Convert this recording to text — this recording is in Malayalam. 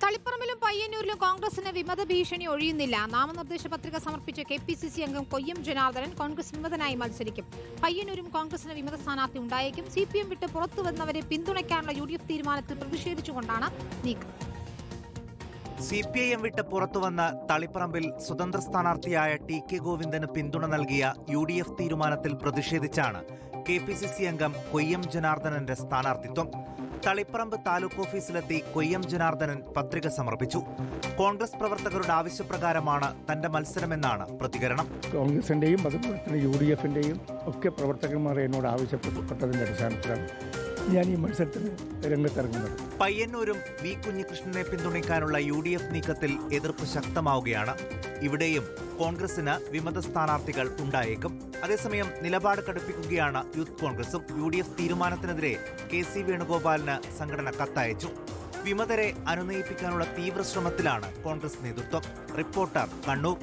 തളിപ്പറമ്പിലും പയ്യന്നൂരിലും കോൺഗ്രസിന് വിമത ഭീഷണി ഒഴിയുന്നില്ല. നാമനിർദ്ദേശ പത്രിക സമർപ്പിച്ച KPCC അംഗം കൊയ്യം ജനാർദ്ദനൻ കോൺഗ്രസ് വിമതനായി മത്സരിക്കും. പയ്യന്നൂരും കോൺഗ്രസിന് വിമത സ്ഥാനാർത്ഥി ഉണ്ടായേക്കും. CPM വിട്ട് പുറത്തുവന്നവരെ പിന്തുണയ്ക്കാനുള്ള UDF തീരുമാനത്തിൽ പ്രതിഷേധിച്ചുകൊണ്ടാണ് നീക്കം. CPIM വിട്ട് പുറത്തുവന്ന തളിപ്പറമ്പിൽ സ്വതന്ത്ര സ്ഥാനാർത്ഥിയായ TK ഗോവിന്ദന് പിന്തുണ നൽകിയ UDF തീരുമാനത്തിൽ പ്രതിഷേധിച്ചാണ് KPCC അംഗം കൊയ്യം ജനാർദ്ദനന്റെ സ്ഥാനാർത്ഥിത്വം. തളിപ്പറമ്പ് താലൂക്ക് ഓഫീസിലെത്തി കൊയ്യം ജനാർദ്ദനൻ പത്രിക സമർപ്പിച്ചു. കോൺഗ്രസ് പ്രവർത്തകരുടെ ആവശ്യപ്രകാരമാണ് തന്റെ മത്സരമെന്നാണ് പ്രതികരണം. കോൺഗ്രസിന്റെയും അതുപോലെ തന്നെ UDFന്റെയും ഒക്കെ പ്രവർത്തകന്മാർ എന്നോട് ആവശ്യപ്പെട്ടതിന്റെ അടിസ്ഥാനത്തിലാണ് ഞാൻ ഈ മത്സരത്തിന് രംഗത്തിറങ്ങുന്നത്. പയ്യന്നൂരും V കുഞ്ഞികൃഷ്ണനെ പിന്തുണയ്ക്കാനുള്ള UDF നീക്കത്തിൽ എതിർപ്പ് ശക്തമാവുകയാണ്. ഇവിടെയും കോൺഗ്രസിന് വിമത സ്ഥാനാർത്ഥികൾ ഉണ്ടായേക്കും. അതേസമയം നിലപാട് കടുപ്പിക്കുകയാണ് യൂത്ത് കോൺഗ്രസും. UDF തീരുമാനത്തിനെതിരെ KC വേണുഗോപാലിന് സംഘടന കത്തയച്ചു. വിമതരെ അനുനയിപ്പിക്കാനുള്ള തീവ്ര ശ്രമത്തിലാണ് കോൺഗ്രസ് നേതൃത്വം. റിപ്പോർട്ടർ, കണ്ണൂർ.